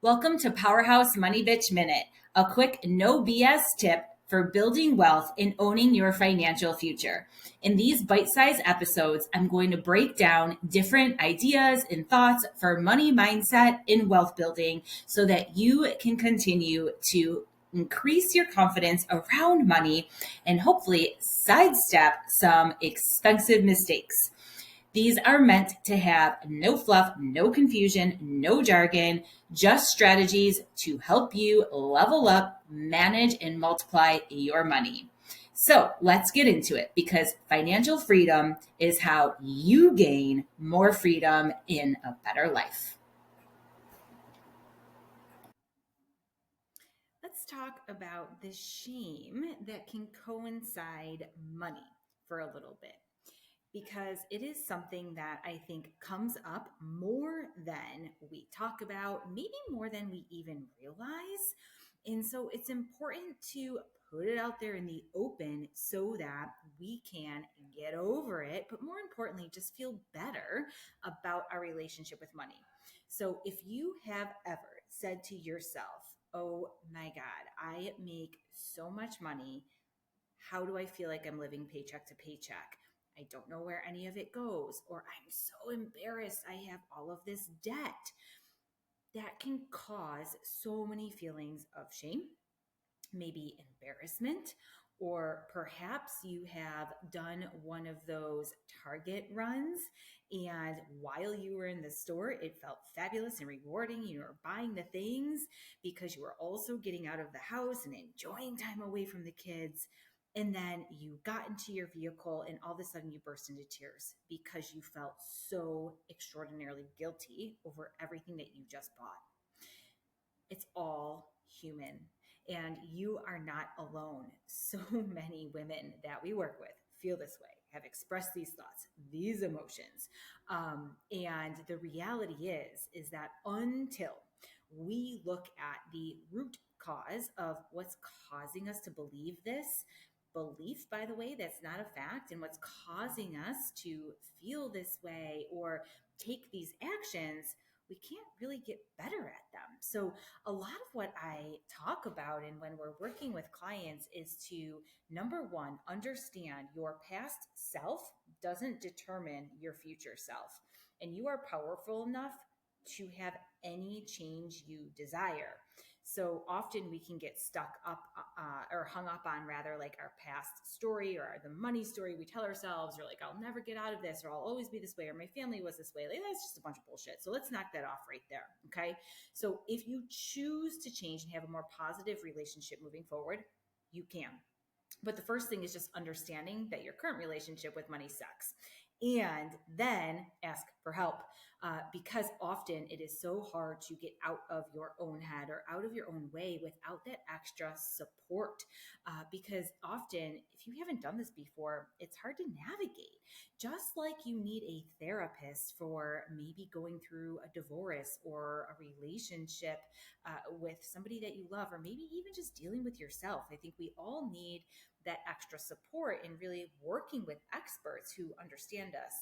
Welcome to Powerhouse Money Bitch Minute, a quick no BS tip for building wealth and owning your financial future. In these bite-sized episodes, I'm going to break down different ideas and thoughts for money mindset and wealth building so that you can continue to increase your confidence around money and hopefully sidestep some expensive mistakes. These are meant to have no fluff, no confusion, no jargon, just strategies to help you level up, manage, and multiply your money. So let's get into it because financial freedom is how you gain more freedom in a better life. Let's talk about the shame that can coincide money for a little bit, because it is something that I think comes up more than we talk about, maybe more than we even realize. And so it's important to put it out there in the open so that we can get over it, but more importantly, just feel better about our relationship with money. So if you have ever said to yourself, oh my God, I make so much money. How do I feel like I'm living paycheck to paycheck? I don't know where any of it goes, or I'm so embarrassed I have all of this debt. That can cause so many feelings of shame, maybe embarrassment, or perhaps you have done one of those Target runs. And while you were in the store, it felt fabulous and rewarding. You were buying the things because you were also getting out of the house and enjoying time away from the kids. And then you got into your vehicle and all of a sudden you burst into tears because you felt so extraordinarily guilty over everything that you just bought. It's all human. And you are not alone. So many women that we work with feel this way, have expressed these thoughts, these emotions. And the reality is that until we look at the root cause of what's causing us to believe this, belief, by the way, that's not a fact, and what's causing us to feel this way or take these actions, we can't really get better at them. So a lot of what I talk about and when we're working with clients is to, number one, understand your past self doesn't determine your future self. And you are powerful enough to have any change you desire. So often we can get stuck up or hung up on rather like our past story or the money story we tell ourselves, or like, I'll never get out of this, or I'll always be this way, or my family was this way. Like, that's just a bunch of bullshit. So let's knock that off right there. Okay. So if you choose to change and have a more positive relationship moving forward, you can. But the first thing is just understanding that your current relationship with money sucks. And then ask for help, because often it is so hard to get out of your own head or out of your own way without that extra support. Because often, if you haven't done this before, it's hard to navigate. Just like you need a therapist for maybe going through a divorce or a relationship with somebody that you love, or maybe even just dealing with yourself. I think we all need that extra support in really working with experts who understand us,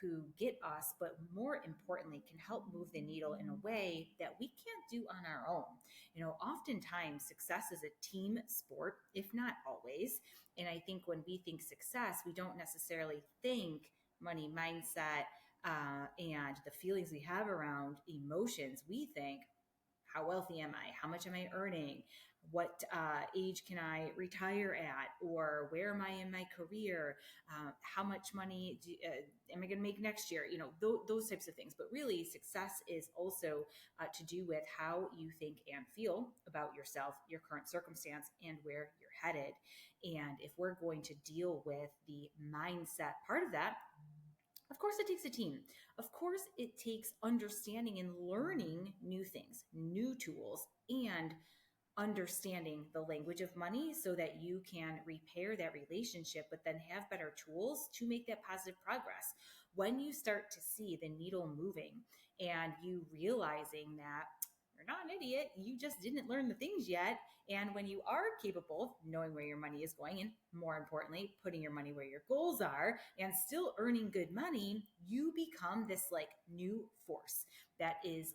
who get us, but more importantly, can help move the needle in a way that we can't do on our own. Oftentimes success is a team sport, if not always. And I think when we think success, we don't necessarily think money mindset and the feelings we have around emotions. We think, how wealthy am I? How much am I earning? What age can I retire at? Or where am I in my career? How much money am I going to make next year? Those types of things. But really, success is also to do with how you think and feel about yourself, your current circumstance, and where you're headed. And if we're going to deal with the mindset part of that, of course, it takes a team. Of course, it takes understanding and learning new things, new tools, and understanding the language of money so that you can repair that relationship, but then have better tools to make that positive progress. When you start to see the needle moving and you realizing that you're not an idiot, you just didn't learn the things yet. And when you are capable of knowing where your money is going, and more importantly, putting your money where your goals are and still earning good money, you become this like new force that is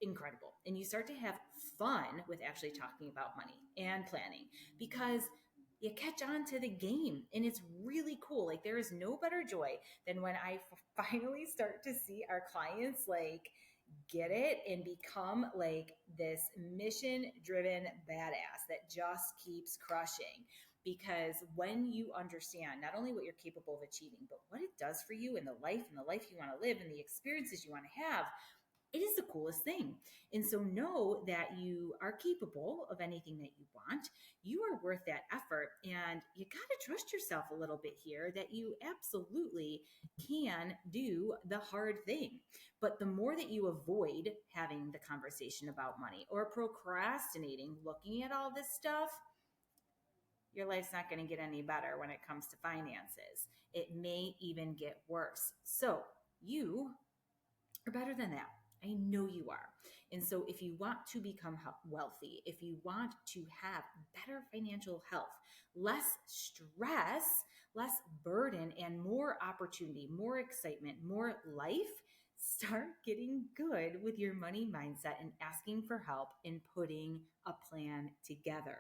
incredible. And you start to have fun with actually talking about money and planning because you catch on to the game and it's really cool. Like there is no better joy than when I finally start to see our clients like get it and become like this mission driven badass that just keeps crushing. Because when you understand not only what you're capable of achieving, but what it does for you in the life you want to live and the experiences you want to have, it is the coolest thing. And so know that you are capable of anything that you want. You are worth that effort. And you got to trust yourself a little bit here that you absolutely can do the hard thing. But the more that you avoid having the conversation about money or procrastinating, looking at all this stuff, your life's not going to get any better when it comes to finances. It may even get worse. So you are better than that. I know you are. And so if you want to become wealthy, if you want to have better financial health, less stress, less burden, and more opportunity, more excitement, more life, start getting good with your money mindset and asking for help in putting a plan together.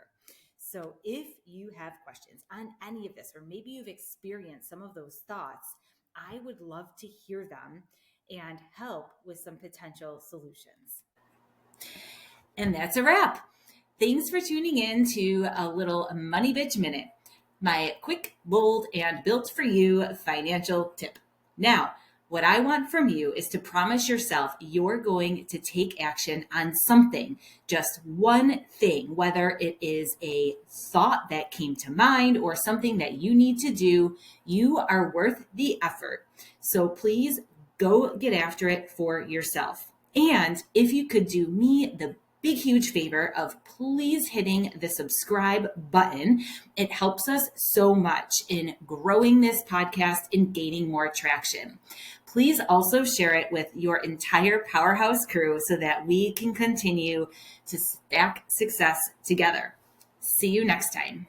So if you have questions on any of this, or maybe you've experienced some of those thoughts, I would love to hear them and help with some potential solutions. And that's a wrap. Thanks for tuning in to a little Money Bitch Minute, my quick, bold, and built for you financial tip. Now, what I want from you is to promise yourself you're going to take action on something, just one thing, whether it is a thought that came to mind or something that you need to do. You are worth the effort. So please go get after it for yourself. And if you could do me the big, huge favor of please hitting the subscribe button. It helps us so much in growing this podcast and gaining more traction. Please also share it with your entire Powerhouse crew so that we can continue to stack success together. See you next time.